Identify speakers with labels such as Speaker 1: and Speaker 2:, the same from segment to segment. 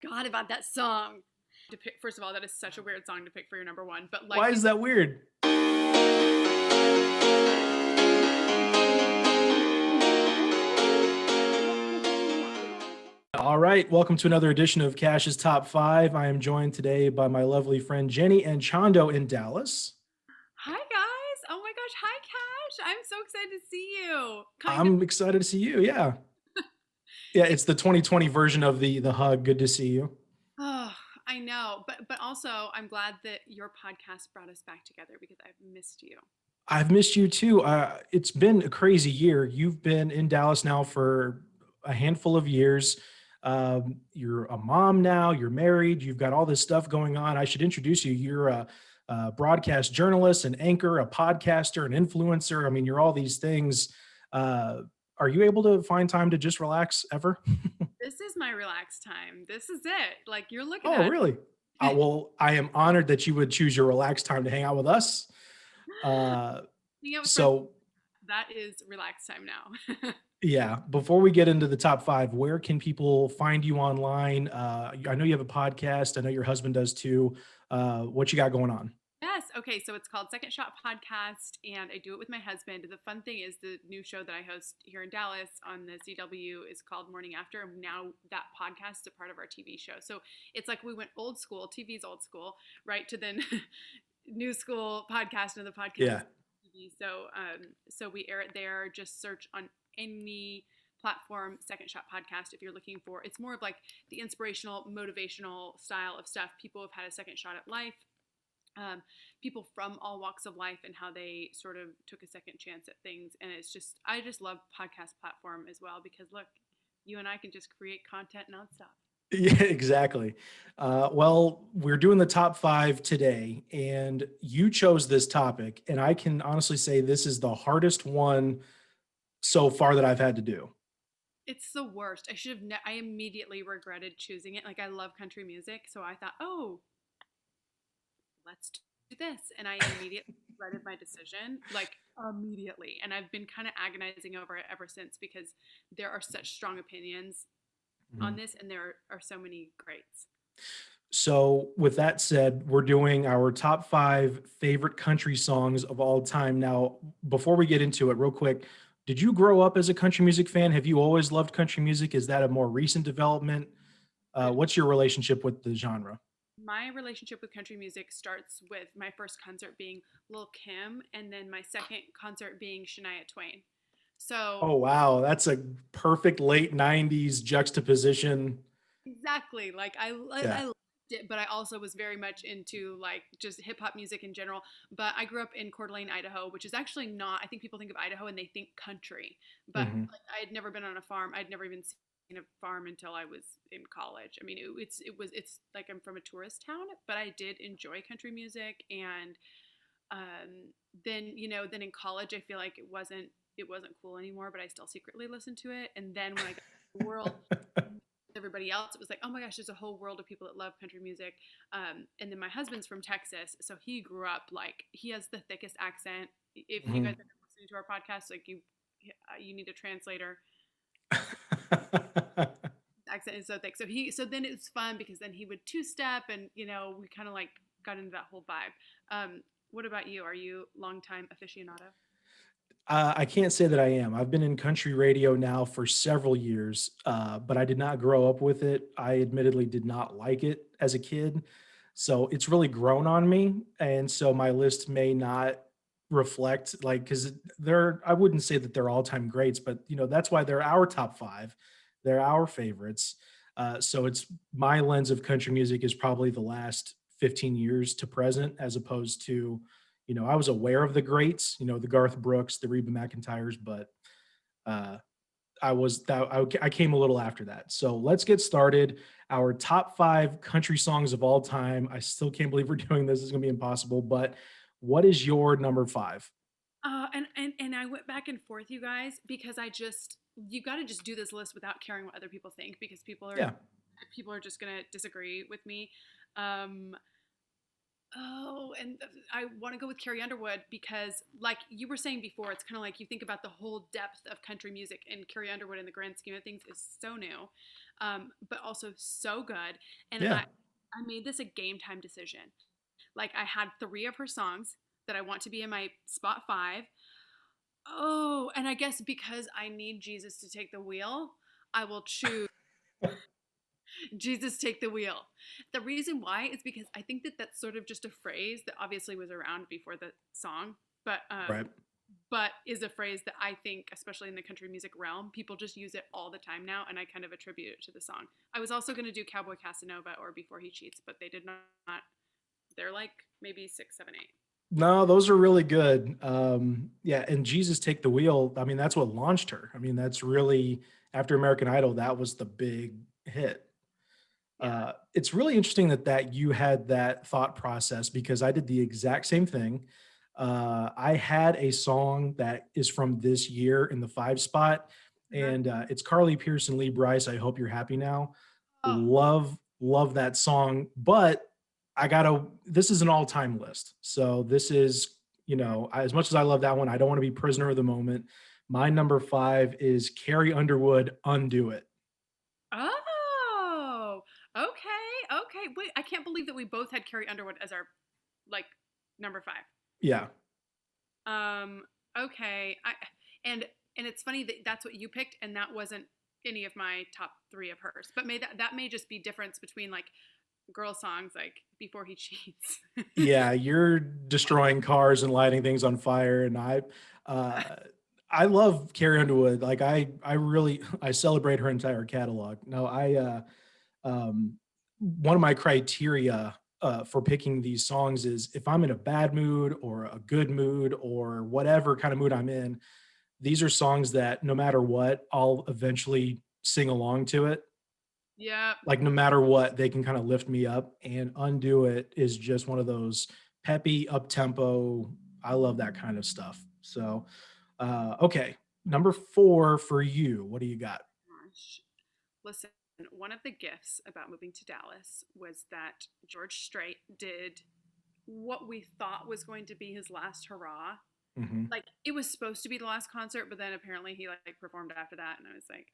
Speaker 1: God about that song. To pick, first of all, that is such a weird song to pick for your number one. But like,
Speaker 2: Why is that weird? All right, welcome to another edition of Cash's Top 5. I am joined today by my lovely friend Jenny Anchondo in Dallas.
Speaker 1: hi guys. Oh my gosh, hi Kash. I'm so excited to see you. Kind of.
Speaker 2: I'm excited to see you. Yeah. Yeah, it's the 2020 version of the hug. Good to see you.
Speaker 1: Oh, I know, but also I'm glad that your podcast brought us back together because I've missed you.
Speaker 2: I've missed you too. It's been a crazy year. You've been in Dallas now for a handful of years. You're a mom now. You're married. You've got all this stuff going on. I should introduce you. You're a broadcast journalist, an anchor, a podcaster, an influencer. I mean, you're all these things. Uh, are you able to find time to just relax ever?
Speaker 1: This is my relaxed time. This is it. Like you're looking
Speaker 2: Oh,
Speaker 1: at
Speaker 2: really?
Speaker 1: it.
Speaker 2: Well, I am honored that you would choose your relaxed time to hang out with us. Uh,
Speaker 1: Hanging out with friends.
Speaker 2: so
Speaker 1: That is relaxed time now.
Speaker 2: Yeah. Before we get into the top five, where can people find you online? I know you have a podcast. I know your husband does too. What you got going on?
Speaker 1: Yes. Okay. So it's called Second Shot Podcast, and I do it with my husband. The fun thing is the new show that I host here in Dallas on the CW is called Morning After. And now that podcast is a part of our TV show. So it's like we went old school, TV's old school, right? To then new school podcast and the podcast
Speaker 2: Yeah.
Speaker 1: is TV. So we air it there. Just search on any platform Second Shot Podcast if you're looking for. It's more of like the inspirational, motivational style of stuff. People have had a second shot at life, people from all walks of life and how they sort of took a second chance at things. And it's just, I just love podcast platform as well because look, you and I can just create content nonstop.
Speaker 2: Yeah, exactly. Well, we're doing the top five today, and you chose this topic. And I can honestly say this is the hardest one so far that I've had to do.
Speaker 1: It's the worst. I should have, I immediately regretted choosing it. Like I love country music. So I thought, oh, let's do this. And I immediately regretted my decision, like immediately. And I've been kind of agonizing over it ever since because there are such strong opinions on
Speaker 2: Mhm.
Speaker 1: this and there are so many greats.
Speaker 2: So, with that said, we're doing our top five favorite country songs of all time. Now, before we get into it, real quick, did you grow up as a country music fan? Have you always loved country music? Is that a more recent development?
Speaker 1: Good.
Speaker 2: What's your relationship with the genre?
Speaker 1: My relationship with country music starts with my first concert being Lil Kim and then my second concert being Shania Twain. So
Speaker 2: Oh, wow. That's a perfect late 90s juxtaposition.
Speaker 1: exactly. Like
Speaker 2: Yeah.
Speaker 1: I liked it, but I also was very much into like just hip hop music in general. But I grew up in Coeur d'Alene, Idaho, which is actually not. I think people think of Idaho and they think country, but
Speaker 2: Hmm.
Speaker 1: like, I had never been on a farm. I'd never even seen a farm until I was in college. I mean, it's like I'm from a tourist town, but I did enjoy country music, and then then in college, I feel like it wasn't cool anymore, but I still secretly listened to it. And then when I got to the world everybody else, it was like, oh my gosh, there's a whole world of people that love country music. And then my husband's from Texas, so he grew up like he has the thickest accent. If you guys
Speaker 2: Hmm.
Speaker 1: are listening to our podcast, like you need a translator. Accent is so thick. So then it was fun because then he would two step, and we kind of like got into that whole vibe. What about you? Are you longtime aficionado?
Speaker 2: I can't say that I am. I've been in country radio now for several years, but I did not grow up with it. I admittedly did not like it as a kid. So it's really grown on me. And so my list may not reflect like, because I wouldn't say that they're all time greats, but that's why they're our top five. They're our favorites. So it's my lens of country music is probably the last 15 years to present, as opposed to I was aware of the greats, the Garth Brooks, the Reba McEntires, but uh, I came a little after that. So let's get started. Our top five country songs of all time. I still can't believe we're doing this. It's gonna be impossible. But what is your number five?
Speaker 1: And I went back and forth, you guys, because you got to just do this list without caring what other people think because people are
Speaker 2: Yeah.
Speaker 1: people are just gonna disagree with me. Um, Oh, and I want to go with Carrie Underwood because, like you were saying before, it's kind of like you think about the whole depth of country music, and Carrie Underwood, in the grand scheme of things, is so new, but also so good. And
Speaker 2: Yeah.
Speaker 1: I made this a game time decision. Like I had three of her songs that I want to be in my spot five. Oh, and I guess because I need Jesus to take the wheel, I will choose Jesus take the wheel. The reason why is because I think that that's sort of just a phrase that obviously was around before the song, but
Speaker 2: Right.
Speaker 1: is a phrase that I think, especially in the country music realm, people just use it all the time now, and I kind of attribute it to the song. I was also going to do Cowboy Casanova or Before He Cheats, but they did not. They're like maybe six, seven, eight.
Speaker 2: No, those are really good. Yeah, and Jesus Take the Wheel. I mean, that's what launched her. I mean, that's really after American Idol, that was the big hit.
Speaker 1: Yeah.
Speaker 2: It's really interesting that you had that thought process because I did the exact same thing. I had a song that is from this year in the five spot,
Speaker 1: Uh-huh.
Speaker 2: and it's Carly Pearson, Lee Brice. I hope you're happy now.
Speaker 1: Oh,
Speaker 2: Love that song, but I gotta. This is an all time list, so this is as much as I love that one, I don't want to be prisoner of the moment. My number five is Carrie Underwood, Undo It.
Speaker 1: oh, okay, okay. Wait, I can't believe that we both had Carrie Underwood as our like number five.
Speaker 2: Yeah,
Speaker 1: Um, okay. And it's funny that that's what you picked, and that wasn't any of my top three of hers. But that may just be difference between like girl songs like Before He Cheats.
Speaker 2: yeah, you're destroying cars and lighting things on fire, and uh, I love Carrie Underwood. Like I really, I celebrate her entire catalog. No, one of my criteria for picking these songs is if I'm in a bad mood or a good mood or whatever kind of mood I'm in, these are songs that no matter what, I'll eventually sing along to it.
Speaker 1: Yeah.
Speaker 2: Like no matter what, they can kind of lift me up. And Undo It is just one of those peppy, up tempo. I love that kind of stuff. So, okay, number four for you. What do you got?
Speaker 1: Gosh. Listen, one of the gifts about moving to Dallas was that George Strait did what we thought was going to be his last hurrah.
Speaker 2: Hmm.
Speaker 1: Like it was supposed to be the last concert, but then apparently he like performed after that, and I was like,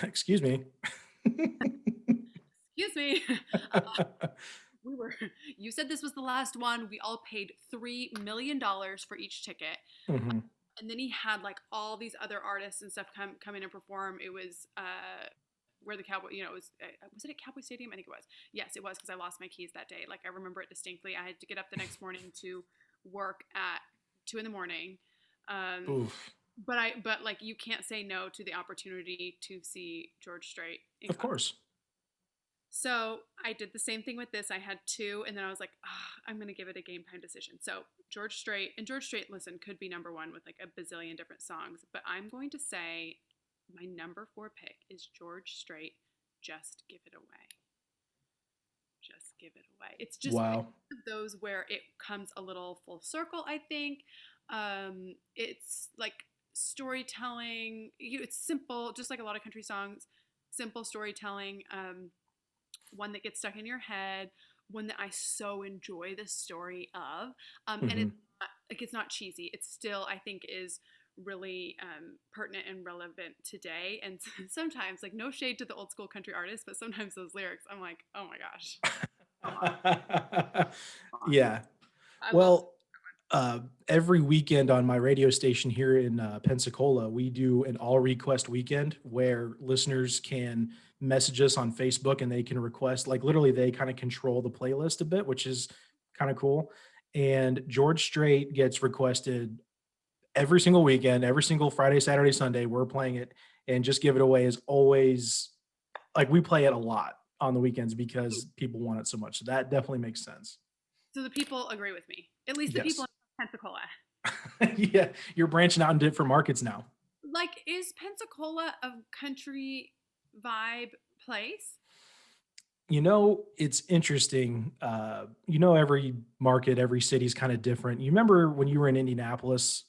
Speaker 2: Excuse me.
Speaker 1: excuse me. We were you said this was the last one. We all paid $3 million for each ticket.
Speaker 2: Hmm.
Speaker 1: And then he had like all these other artists and stuff come in and perform. It was where the Cowboy, it was it at Cowboy Stadium? I think it was. Yes, it was because I lost my keys that day. Like I remember it distinctly. I had to get up the next morning to work at 2 in the morning. Um,
Speaker 2: Oof.
Speaker 1: but like you can't say no to the opportunity to see George Strait in
Speaker 2: Of
Speaker 1: concert.
Speaker 2: course.
Speaker 1: So I did the same thing with this. I had two, and then I was like, I'm going to give it a game time decision. So George Strait, listen, could be number one with like a bazillion different songs, but I'm going to say my number four pick is George Strait. Just give it away. Just give it away. It's
Speaker 2: Wow.
Speaker 1: one of those where it comes a little full circle. I think it's like storytelling. It's simple, just like a lot of country songs. Simple storytelling. One that gets stuck in your head, one that I so enjoy the story of, and
Speaker 2: Hmm.
Speaker 1: it's not cheesy. It still I think is really pertinent and relevant today. And sometimes, like no shade to the old school country artists, but sometimes those lyrics, I'm like, oh my gosh, come on, come on.
Speaker 2: Yeah.
Speaker 1: I love.
Speaker 2: Well, every weekend on my radio station here in Pensacola, we do an all request weekend where listeners can message us on Facebook and they can request, like, literally, they kind of control the playlist a bit, which is kind of cool. And George Strait gets requested every single weekend, every single Friday, Saturday, Sunday. We're playing it, and Just Give It Away is always like we play it a lot on the weekends because people want it so much. So that definitely makes sense.
Speaker 1: So the people agree with me. At least the people
Speaker 2: Yes.
Speaker 1: in Pensacola.
Speaker 2: Yeah, you're branching out into different markets now.
Speaker 1: Like, is Pensacola a country vibe place?
Speaker 2: It's interesting. Every market, every city is kind of different. You remember when you were in Indianapolis,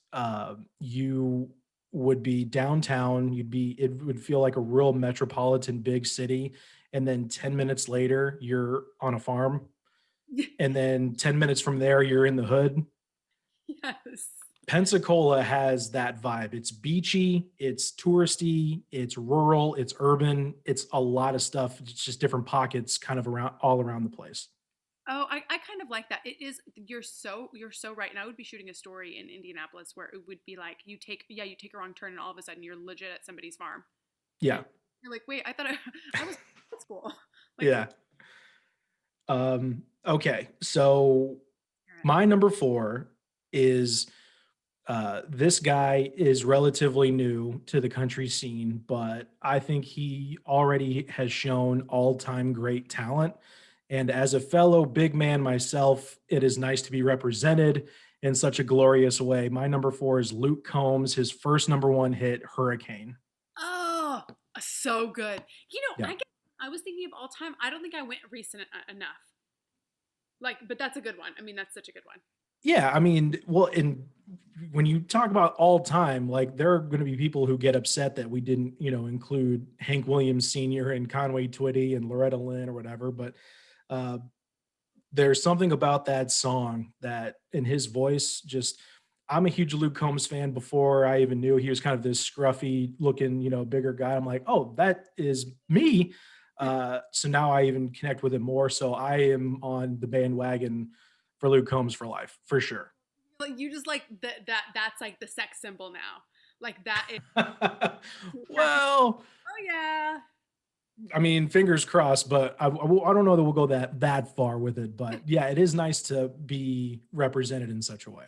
Speaker 2: you would be downtown, it would feel like a real metropolitan big city. And then 10 minutes later, you're on a farm. and then 10 minutes from there you're in the hood.
Speaker 1: Yes.
Speaker 2: Pensacola has that vibe. It's beachy, it's touristy, it's rural, it's urban, it's a lot of stuff. It's just different pockets kind of around all around the place.
Speaker 1: Oh, I kind of like that. It is you're so right. And I would be shooting a story in Indianapolis where it would be like you take a wrong turn and all of a sudden you're legit at somebody's farm. And
Speaker 2: Yeah.
Speaker 1: you're like, wait, I thought I was in school. Like
Speaker 2: Yeah. Okay. So my number 4 is this guy is relatively new to the country scene, but I think he already has shown all-time great talent. And as a fellow big man myself, it is nice to be represented in such a glorious way. My number 4 is Luke Combs, his first number 1 hit, Hurricane.
Speaker 1: oh, so good.
Speaker 2: Yeah.
Speaker 1: I was thinking of all time. I don't think I went recent enough. Like, but that's a good one. I mean, that's such a good one.
Speaker 2: Yeah, I mean, well, and when you talk about all time, like there are going to be people who get upset that we didn't, include Hank Williams Sr. and Conway Twitty and Loretta Lynn or whatever. But uh, there's something about that song that in his voice, just I'm a huge Luke Combs fan before I even knew he was kind of this scruffy looking, bigger guy. I'm like, oh, that is me. So now I even connect with him more. So I am on the bandwagon for Luke Combs for life, for sure.
Speaker 1: Like you just like that's like the sex symbol now. Like that is happy.
Speaker 2: Well,
Speaker 1: Oh yeah.
Speaker 2: I mean, fingers crossed, but I don't know that we'll go that far with it. But yeah, it is nice to be represented in such a way.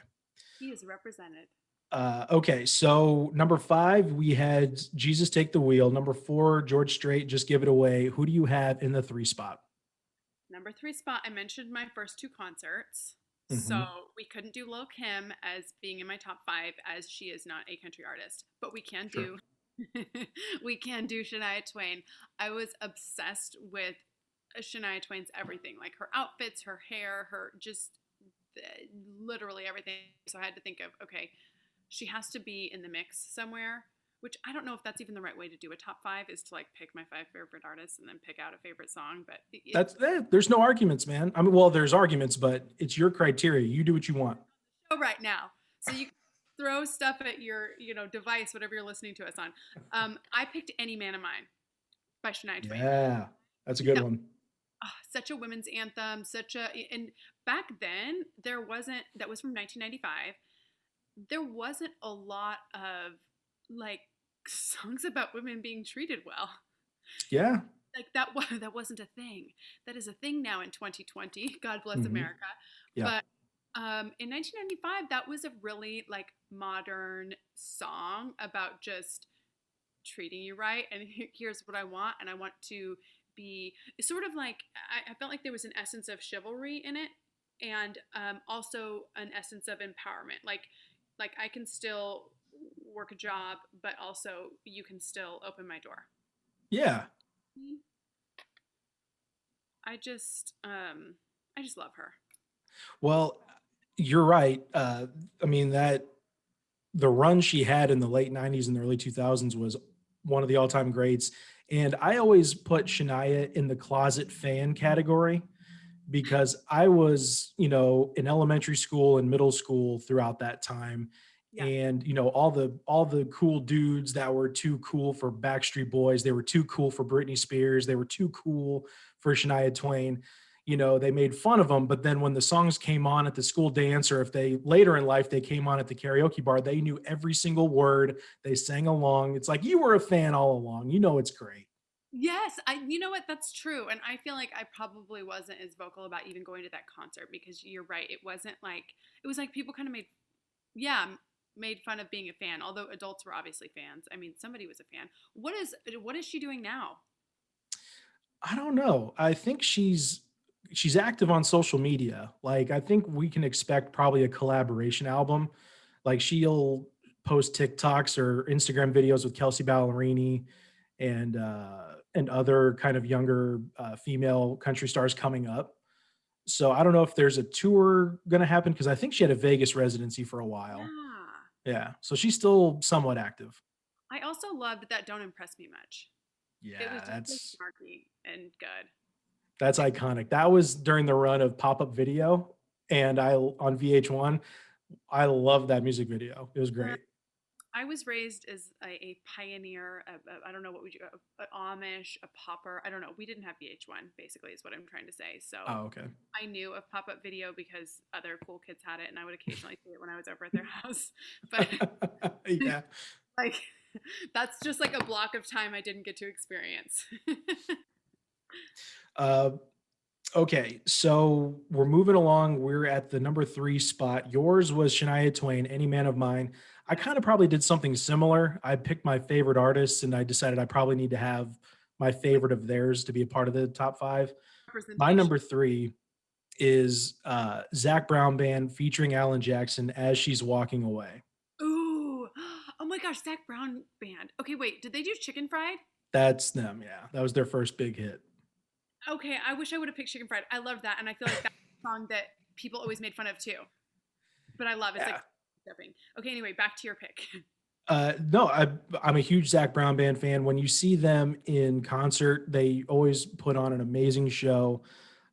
Speaker 1: He is represented.
Speaker 2: Okay, so number 5, we had Jesus Take the Wheel. Number 4, George Strait, Just Give It Away. Who do you have in the 3 spot?
Speaker 1: Number three spot, I mentioned my first two concerts. So
Speaker 2: Hmm.
Speaker 1: we couldn't do Lil Kim as being in my top five as she is not a country artist. But we can
Speaker 2: Sure.
Speaker 1: do we can do Shania Twain. I was obsessed with Shania Twain's everything, like her outfits, her hair, her just uh, literally everything. So I had to think of, okay, she has to be in the mix somewhere, which I don't know if that's even the right way to do a top five, is to like pick my five favorite artists and then pick out a favorite song. But
Speaker 2: There's no arguments, man. I mean, well, there's arguments, but it's your criteria. You do what you want.
Speaker 1: show right now. So you can throw stuff at your, device, whatever you're listening to us on. I picked Any Man of Mine by Shania Twain.
Speaker 2: Yeah,
Speaker 1: I
Speaker 2: that's a
Speaker 1: think
Speaker 2: good
Speaker 1: that
Speaker 2: one.
Speaker 1: such a women's anthem, and back then there wasn't, that was from 1995. There wasn't a lot of like songs about women being treated well.
Speaker 2: Yeah.
Speaker 1: Like that wasn't a thing. That is a thing now in 2020. God bless
Speaker 2: Hmm.
Speaker 1: America.
Speaker 2: Yeah.
Speaker 1: But in 1995, that was a really like modern song about just treating you right. And here's what I want, and I want to be sort of like, I felt like there was an essence of chivalry in it, and also an essence of empowerment. Like I can still work a job, but also you can still open my door.
Speaker 2: Yeah.
Speaker 1: I just love her.
Speaker 2: Well, you're right. I mean that the run she had in the late 90s and the early 2000s was one of the all-time greats. And I always put Shania in the closet fan category because I was, in elementary school and middle school throughout that time.
Speaker 1: Yes.
Speaker 2: And all the cool dudes that were too cool for Backstreet Boys, they were too cool for Britney Spears, they were too cool for Shania Twain. They made fun of them, but then when the songs came on at the school dance, or if they later in life they came on at the karaoke bar, they knew every single word. They sang along. It's like you were a fan all along. It's great.
Speaker 1: Yes, you know what? That's true. And I feel like I probably wasn't as vocal about even going to that concert, because you're right. It wasn't like, it was like people kind of yeah, made fun of being a fan, although adults were obviously fans. I mean, somebody was a fan. What is she doing now?
Speaker 2: I don't know. I think she's active on social media. Like I think we can expect probably a collaboration album. Like she'll post TikToks or Instagram videos with Kelsey Ballerini and other kind of younger female country stars coming up. So I don't know if there's a tour going to happen because I think she had a Vegas residency for a while.
Speaker 1: Yeah.
Speaker 2: Yeah, so she's still somewhat active.
Speaker 1: I also loved that Don't Impress Me Much. It was
Speaker 2: Yeah,
Speaker 1: just so
Speaker 2: that's
Speaker 1: snarky and good.
Speaker 2: That's iconic. That was during the run of pop-up video, and I on VH1. I love that music video. It was
Speaker 1: Uh,
Speaker 2: great.
Speaker 1: I was raised as a pioneer, I don't know what would you, a Amish, a popper. I don't know. We didn't have VH1, basically, is what I'm trying to say. So
Speaker 2: Oh, okay.
Speaker 1: I knew of pop up video because other cool kids had it, and I would occasionally see it when I was over at their house. But
Speaker 2: Yeah.
Speaker 1: like, that's just like a block of time I didn't get to experience.
Speaker 2: Uh, okay, so we're moving along. We're at the number 3 spot. Yours was Shania Twain, "Any Man of Mine." I
Speaker 1: Yes,
Speaker 2: kind of probably did something similar. I picked my favorite artists, and I decided I probably need to have my favorite of theirs to be a part of the top 5. My
Speaker 1: representation.
Speaker 2: number 3 is, Zac Brown Band featuring Alan Jackson, "As She's Walking Away."
Speaker 1: Ooh, oh my gosh, Zach Brown band. Okay, wait, did they do Chicken Fried?
Speaker 2: That's them, yeah. That was their first big hit.
Speaker 1: Okay, I wish I would have picked Chicken Fried. I love that, and I feel like that's a song that people always made fun of too. But I love it's like
Speaker 2: Yeah.
Speaker 1: stepping. Okay, anyway, back to your pick.
Speaker 2: No, I'm a huge Zac Brown Band fan. When you see them in concert, they always put on an amazing show.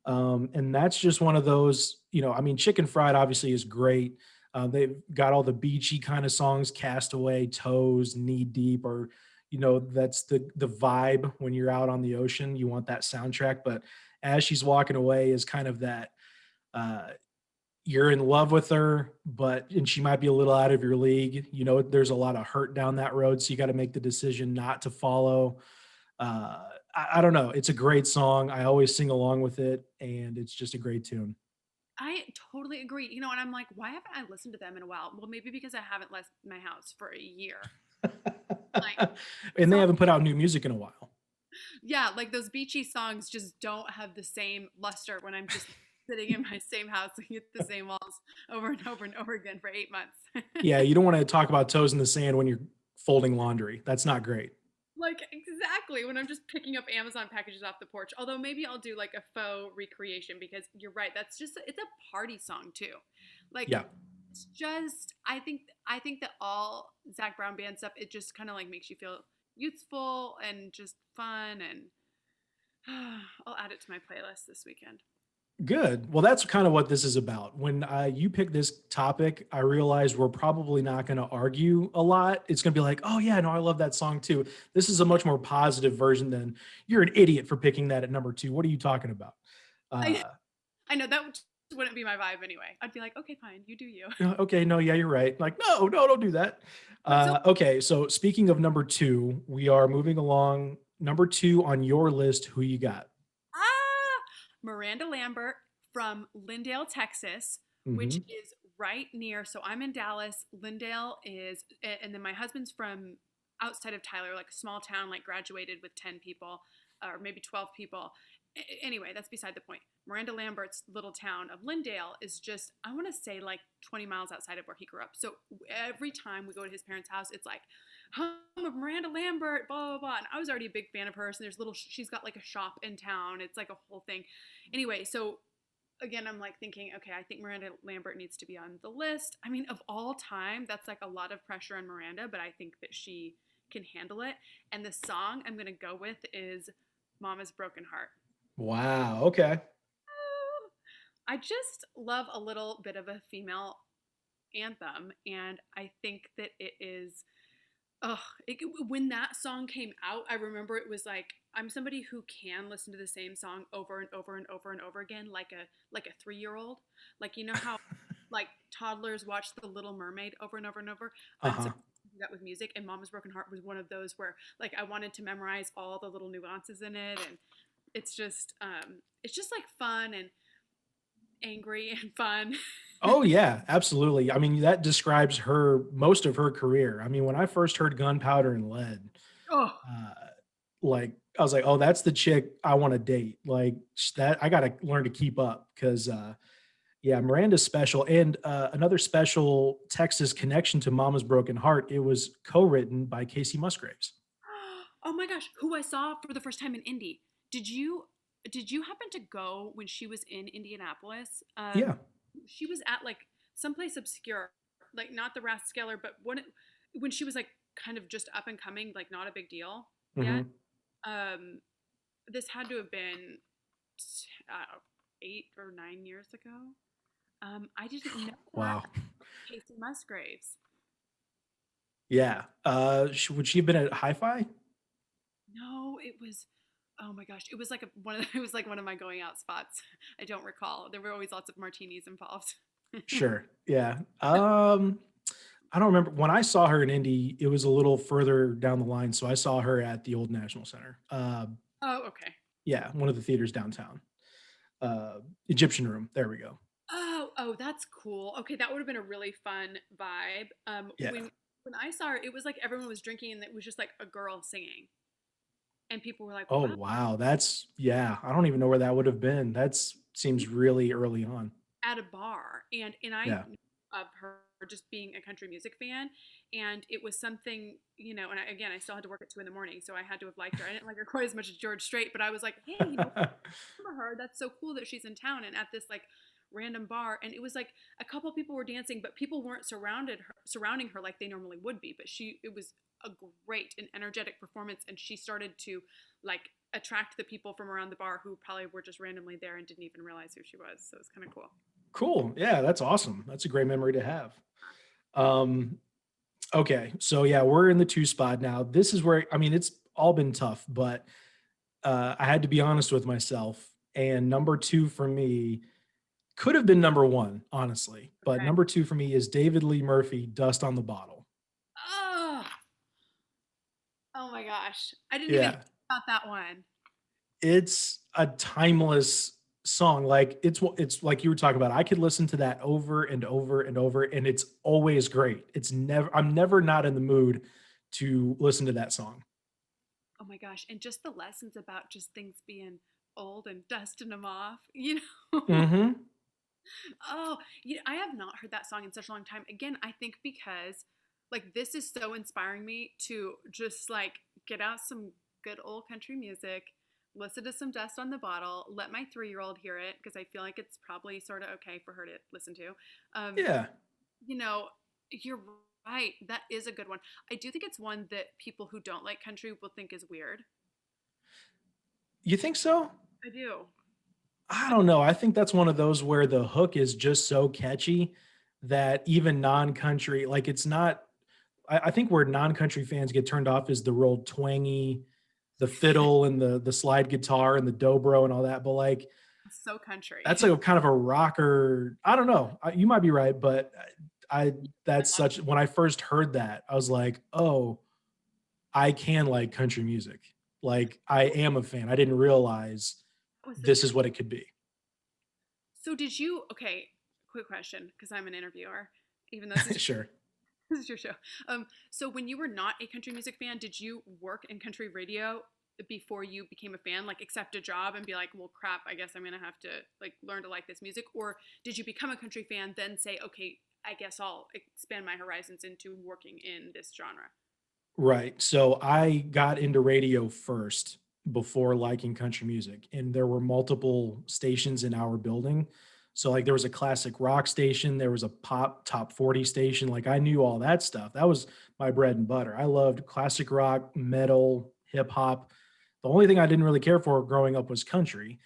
Speaker 2: And that's just one of those, I mean, Chicken Fried obviously is great. They've got all the beachy kind of songs, Castaway, Toes, Knee Deep, or, that's the vibe when you're out on the ocean. You want that soundtrack. But As She's Walking Away is kind of that. Uh, you're in love with her, and she might be a little out of your league. There's a lot of hurt down that road, so you got to make the decision not to follow. I don't know. It's a great song. I always sing along with it, and it's just a great tune.
Speaker 1: I totally agree. And I'm like, why haven't I listened to them in a while? Well, maybe because I haven't left my house for a year. Like the
Speaker 2: And they
Speaker 1: song,
Speaker 2: haven't put out new music in a while.
Speaker 1: yeah, like those beachy songs just don't have the same luster when I'm just sitting in my same house looking at the same walls over and over and over again for 8 months.
Speaker 2: Yeah, you don't want to talk about toes in the sand when you're folding laundry. That's not great.
Speaker 1: Like exactly when I'm just picking up Amazon packages off the porch. Although maybe I'll do like a faux recreation because you're right. That's just it's a party song too. Like
Speaker 2: Yeah.
Speaker 1: it's just I think that all Zach Brown band stuff it just kind of like makes you feel youthful and just fun and I'll add it to my playlist this weekend.
Speaker 2: Good. Well, that's kind of what this is about. When you pick this topic, I realized we're probably not going to argue a lot. It's going to be like, oh, yeah, no, I love that song too. This is a much more positive version than you're an idiot for picking that at number 2. What are you talking about?
Speaker 1: I
Speaker 2: Uh,
Speaker 1: I know that wouldn't be my vibe anyway. I'd be like, okay, fine, you do you.
Speaker 2: okay, no, yeah, you're right. Like, no, no, don't do that.
Speaker 1: But so
Speaker 2: Okay, so speaking of number 2, we are moving along. Number 2 on your list, who you got?
Speaker 1: Miranda Lambert from Lindale, Texas, which
Speaker 2: Hmm.
Speaker 1: is right near. So I'm in Dallas. Lindale is, and then my husband's from outside of Tyler, like a small town, like graduated with 10 people or maybe 12 people. Anyway, that's beside the point. Miranda Lambert's little town of Lindale is just, I want to say, like 20 miles outside of where he grew up. So every time we go to his parents' house, it's like, home of Miranda Lambert, blah, blah, blah. And I was already a big fan of hers. And she's got like a shop in town. It's like a whole thing. Anyway, so again, I'm like thinking, okay, I think Miranda Lambert needs to be on the list. I mean, of all time, that's like a lot of pressure on Miranda, but I think that she can handle it. And the song I'm going to go with is Mama's Broken Heart.
Speaker 2: Wow. Okay.
Speaker 1: I just love a little bit of a female anthem, and I think that it is. Oh, when that song came out, I remember it was like I'm somebody who can listen to the same song over and over and over and over again, like a 3-year-old. Like how like toddlers watch The Little Mermaid over and over and over.
Speaker 2: Uh
Speaker 1: I'm so
Speaker 2: huh.
Speaker 1: that with music, and Mama's Broken Heart was one of those where like I wanted to memorize all the little nuances in it, and it's just like fun and angry and fun.
Speaker 2: Oh yeah, absolutely. I mean, that describes her most of her career. I mean, when I first heard Gunpowder and Lead,
Speaker 1: Oh,
Speaker 2: uh, like I was like, oh, that's the chick I want to date. Like that, I got to learn to keep up because, yeah, Miranda's special. And another special Texas connection to Mama's Broken Heart. It was co-written by Casey Musgraves.
Speaker 1: oh my gosh, who I saw for the first time in Indy. Did you did you happen to go when she was in Indianapolis?
Speaker 2: Yeah.
Speaker 1: She was at like someplace obscure, like not the Rathskeller, but when she was like kind of just up and coming, like not a big deal yet.
Speaker 2: Hmm.
Speaker 1: Um, this had to have been uh, 8 or 9 years ago. I didn't know that
Speaker 2: Wow.
Speaker 1: Casey Musgraves.
Speaker 2: Yeah. Would she have been at Hi-Fi?
Speaker 1: No, it was. Oh my gosh, it was like it was like one of my going out spots. I don't recall. There were always lots of martinis involved.
Speaker 2: Sure. Yeah. I don't remember when I saw her in Indy, it was a little further down the line. So I saw her at the old National Center.
Speaker 1: Oh, okay.
Speaker 2: Yeah, one of the theaters downtown. Egyptian Room. There we go.
Speaker 1: Oh, that's cool. Okay, that would have been a really fun vibe.
Speaker 2: Yeah.
Speaker 1: When I saw her, it was like everyone was drinking and it was just like a girl singing, and people were like,
Speaker 2: Oh
Speaker 1: "Wow."
Speaker 2: wow. That's yeah. I don't even know where that would have been. That's seems really early on.
Speaker 1: At a bar, and I
Speaker 2: Yeah.
Speaker 1: knew of her just being a country music fan, and it was something, and again, I still had to work at 2 in the morning, so I had to have liked her. I didn't like her quite as much as George Strait, but I was like, hey, remember her? That's so cool that she's in town and at this like random bar. And it was like a couple people were dancing, but people weren't surrounding her like they normally would be. But it was a great and energetic performance, and she started to like attract the people from around the bar who probably were just randomly there and didn't even realize who she was. So it was kind of cool.
Speaker 2: Cool. Yeah, that's awesome. That's a great memory to have. Um, okay. So yeah, we're in the two spot now. This is where I mean it's all been tough, but I had to be honest with myself. And number two for me could have been number one, honestly. But
Speaker 1: Okay.
Speaker 2: number two for me is David Lee Murphy, Dust on the Bottle.
Speaker 1: Oh, oh my gosh. I didn't even think
Speaker 2: Yeah.
Speaker 1: about that one.
Speaker 2: It's a timeless song. Like it's like you were talking about. I could listen to that over and over and over, and it's always great. I'm never not in the mood to listen to that song.
Speaker 1: Oh my gosh. And just the lessons about just things being old and dusting them off.
Speaker 2: Hmm.
Speaker 1: Oh, I have not heard that song in such a long time. Again, I think because like this is so inspiring me to just like get out some good old country music, listen to some Dust on the Bottle, let my 3-year-old hear it because I feel like it's probably sort of okay for her to listen to. Um,
Speaker 2: Yeah.
Speaker 1: you know, you're right. That is a good one. I do think it's one that people who don't like country will think is weird.
Speaker 2: You think so?
Speaker 1: I do.
Speaker 2: I
Speaker 1: I,
Speaker 2: don't know. I think that's one of those where the hook is just so catchy that even non-country, like it's not. I think where non-country fans get turned off is the real twangy, the fiddle and the slide guitar and the dobro and all that. But like
Speaker 1: so country.
Speaker 2: that's a kind of a rocker. I don't know. You might be right, but I
Speaker 1: I
Speaker 2: that's
Speaker 1: love
Speaker 2: such when I first heard that, I was like, oh, I can like country music. Like I
Speaker 1: it.
Speaker 2: am a fan. I didn't realize
Speaker 1: That was the
Speaker 2: this is
Speaker 1: talent.
Speaker 2: what it could be.
Speaker 1: So did you? Okay, quick question because I'm an interviewer, even though this is
Speaker 2: Sure.
Speaker 1: this is your show. So when you were not a country music fan, did you work in country radio before you became a fan? Like accept a job and be like, well, crap, I guess I'm gonna have to like learn to like this music, or did you become a country fan then say, okay, I guess I'll expand my horizons into working in this genre?
Speaker 2: Right. So I got into radio first before liking country music, and there were multiple stations in our building. So, like, there was a classic rock station, there was a pop top 40 station. Like, I knew all that stuff. That was my bread and butter. I loved classic rock, metal, hip hop. The only thing I didn't really care for growing up was country.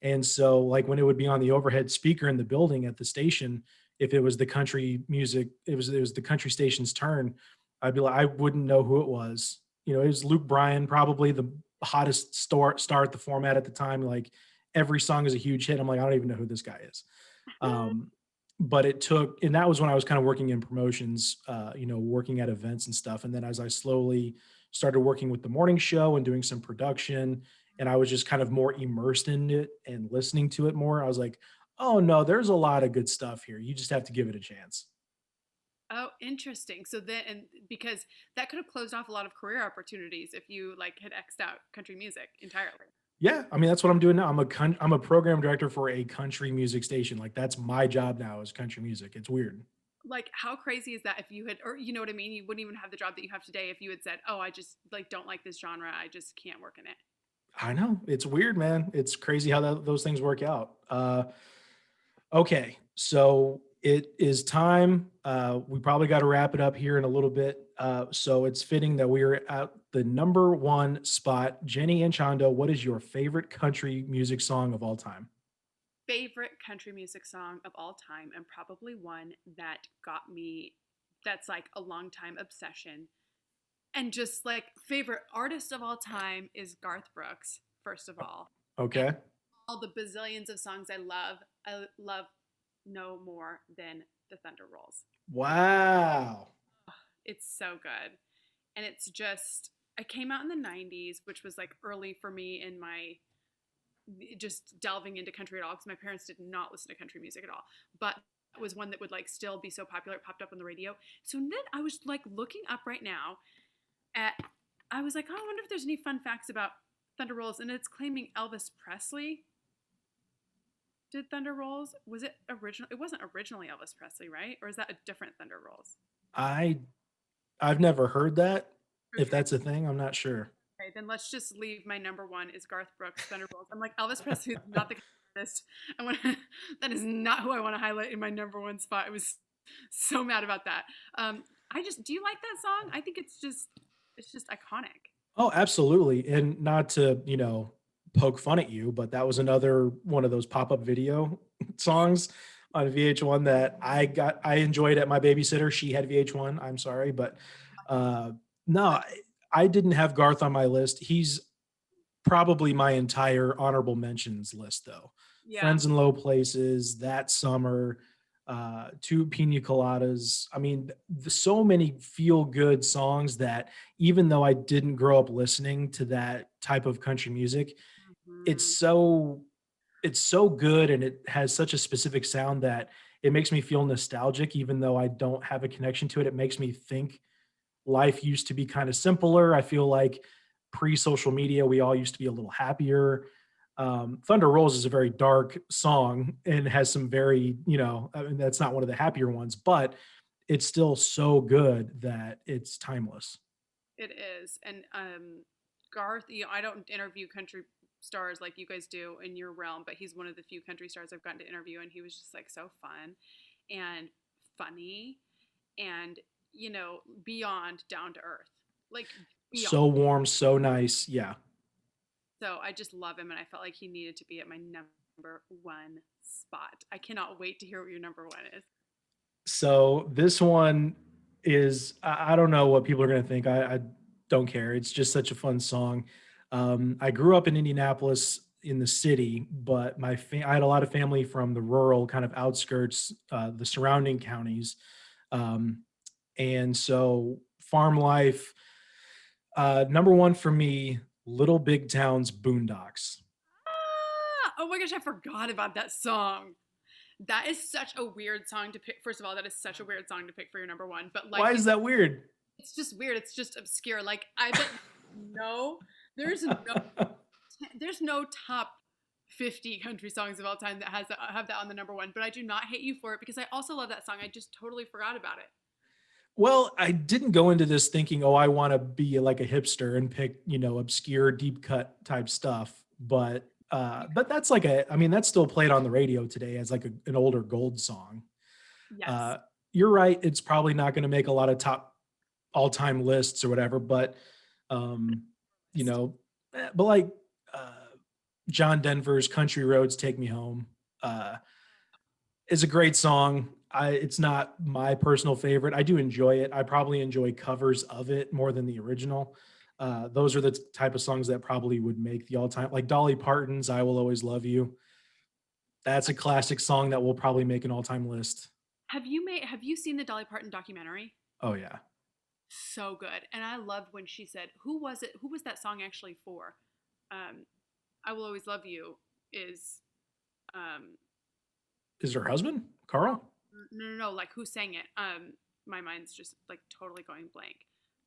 Speaker 2: And so, like, when it would be on the overhead speaker in the building at the station, if it was the country music, it was the country station's turn. I'd be like, I wouldn't know who it was. You know, it was Luke Bryan, probably the hottest star at the format at the time. Like every song is a huge hit. I'm like, I don't even know who this guy is. Um, but it took, and that was when I was kind of working in promotions, working at events and stuff. And then as I slowly started working with the morning show and doing some production, and I was just kind of more immersed in it and listening to it more, I was like, oh no, there's a lot of good stuff here. You just have to give it a chance.
Speaker 1: Oh, interesting. So then, and because that could have closed off a lot of career opportunities if you like had xed out country music entirely.
Speaker 2: Yeah, I mean that's what I'm doing now. I'm a program director for a country music station. Like that's my job now is country music. It's weird.
Speaker 1: Like, how crazy is that if you had, or you know what I mean? You wouldn't even have the job that you have today if you had said, "Oh, I just like don't like this genre. I just can't work in it."
Speaker 2: I know it's weird, man. It's crazy how those things work out. Okay, so It is time. We probably got to wrap it up here in a little bit. So it's fitting that we are at the number one spot. Jenny Anchondo, what is your favorite country music song of all time?
Speaker 1: Favorite country music song of all time, and probably one that got me, that's like a long time obsession. And just like favorite artist of all time is Garth Brooks, first of all. And
Speaker 2: Okay.
Speaker 1: all the bazillions of songs I love no more than The Thunder Rolls. Like,
Speaker 2: Wow.
Speaker 1: it's so good. And it's just, I came out in the 90s, which was like early for me in my just delving into country at all, because my parents did not listen to country music at all. But it was one that would like still be so popular, it popped up on the radio. So then I was like looking up right now at, I was like, oh, I wonder if there's any fun facts about Thunder Rolls, and it's claiming Elvis Presley did Thunder Rolls. Was it original? It wasn't originally Elvis Presley, right? Or is that a different Thunder Rolls?
Speaker 2: I I've never heard that. If
Speaker 1: Okay.
Speaker 2: that's a thing, I'm not sure.
Speaker 1: Okay, then let's just leave my number one is Garth Brooks, Thunder Rolls. I'm like, Elvis Presley is not the kind of artist. I want to, that is not who I want to highlight in my number one spot. I was so mad about that. I just, do you like that song? I think it's just iconic.
Speaker 2: Oh, absolutely. And not to, poke fun at you, but that was another one of those pop-up video songs on VH1 that I enjoyed at my babysitter. She had VH1. I'm sorry, but uh no, I didn't have Garth on my list. He's probably my entire honorable mentions list though.
Speaker 1: Yeah.
Speaker 2: Friends in Low Places, That Summer, Two Pina Coladas. I mean, so many feel good songs that even though I didn't grow up listening to that type of country music, it's
Speaker 1: Mhm.
Speaker 2: so it's so good and it has such a specific sound that it makes me feel nostalgic even though I don't have a connection to it. It makes me think life used to be kind of simpler. I feel like pre-social media, we all used to be a little happier. Thunder Rolls is a very dark song and has some very, I mean, that's not one of the happier ones, but it's still so good that it's timeless.
Speaker 1: It is. And Garth, I don't interview country stars like you guys do in your realm, but he's one of the few country stars I've gotten to interview, and he was just like so fun and funny and, beyond down to earth. Like
Speaker 2: So
Speaker 1: beyond.
Speaker 2: warm, so nice. Yeah.
Speaker 1: So I just love him, and I felt like he needed to be at my number one spot. I cannot wait to hear what your number one is.
Speaker 2: So this one is I don't know what people are gonna think. I don't care. It's just such a fun song. I grew up in Indianapolis in the city, but I had a lot of family from the rural kind of outskirts, the surrounding counties, um, and so farm life. Number one for me, Little Big Town's Boondocks.
Speaker 1: Ah! Oh my gosh, I forgot about that song. That is such a weird song to pick. First of all, that is such a weird song to pick for your number one. But like
Speaker 2: Why is that weird?
Speaker 1: it's just weird. It's just obscure. Like I bet no, there's no there's no top 50 country songs of all time that have that on the number one. But I do not hate you for it because I also love that song. I just totally forgot about it.
Speaker 2: Well, I didn't go into this thinking, oh, I want to be like a hipster and pick, obscure deep cut type stuff. But that's like I mean, that's still played on the radio today as like an older gold song.
Speaker 1: Yes.
Speaker 2: Uh, you're right. It's probably not going to make a lot of top all time lists or whatever, but, um, you
Speaker 1: List.
Speaker 2: know, but like, uh, John Denver's Country Roads Take Me Home, uh, is a great song. It's not my personal favorite. I do enjoy it. I probably enjoy covers of it more than the original. Those are the type of songs that probably would make the all-time, like Dolly Parton's "I Will Always Love You." That's a classic song that will probably make an all-time list.
Speaker 1: Have you seen the Dolly Parton documentary?
Speaker 2: Oh yeah,
Speaker 1: So good. And I loved when she said, who was it? Who was that song actually for? Um, I Will Always Love You is um
Speaker 2: is her husband
Speaker 1: no,
Speaker 2: Carl?
Speaker 1: no, like who sang it? My mind's just like totally going blank.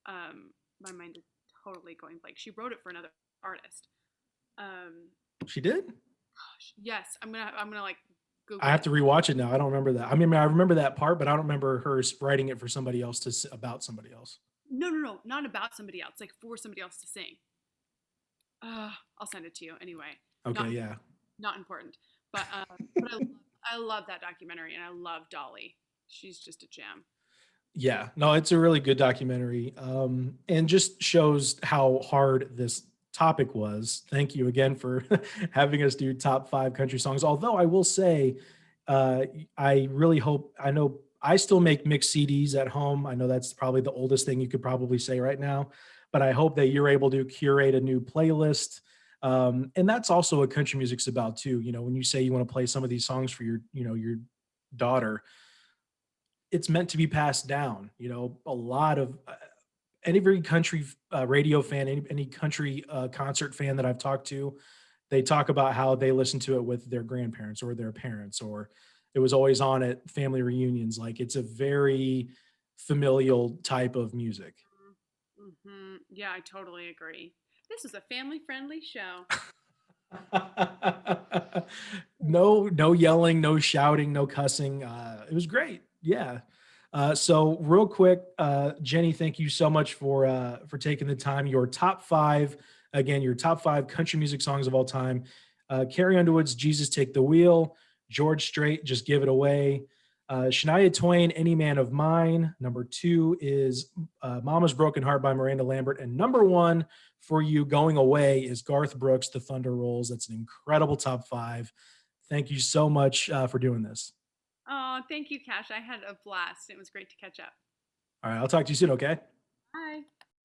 Speaker 1: My mind is totally going blank. She wrote it for another artist. Um,
Speaker 2: She did.
Speaker 1: gosh, yes, I'm gonna like
Speaker 2: I
Speaker 1: Google
Speaker 2: have
Speaker 1: it.
Speaker 2: to rewatch it now. I don't remember that. I mean, I remember that part, but I don't remember her writing it for somebody else about somebody else.
Speaker 1: No, no, no, not about somebody else, like for somebody else to sing. I'll send it to you anyway. Not
Speaker 2: Okay, yeah.
Speaker 1: not important, but I love I love that documentary, and I love Dolly. She's just a gem.
Speaker 2: Yeah, no, it's a really good documentary, and just shows how hard this topic was. Thank you again for having us do top 5 country songs. Although I will say, I really hope I know I still make mixed CDs at home. I know that's probably the oldest thing you could probably say right now, but I hope that you're able to curate a new playlist. And that's also what country music's about too. You know, when you say you want to play some of these songs for your daughter, it's meant to be passed down. You know, a lot of every country radio fan, any country concert fan that I've talked to, they talk about how they listen to it with their grandparents or their parents, or it was always on at family reunions. Like it's a very familial type of music.
Speaker 1: Mm-hmm. Yeah, I totally agree. This is a family-friendly show.
Speaker 2: No yelling, no shouting, no cussing. It was great. Yeah. So real quick, Jenny, thank you so much for taking the time. Your top 5, again, your top 5 country music songs of all time. Carrie Underwood's "Jesus Take the Wheel," George Strait, "Just Give It Away." Shania Twain, "Any Man of Mine." Number 2 is "Mama's Broken Heart" by Miranda Lambert, and number 1 for you going away is Garth Brooks, "The Thunder Rolls." That's an incredible top 5. Thank you so much for doing this.
Speaker 1: Oh, thank you, Cash. I had a blast. It was great to catch up.
Speaker 2: All right, I'll talk to you soon. Okay.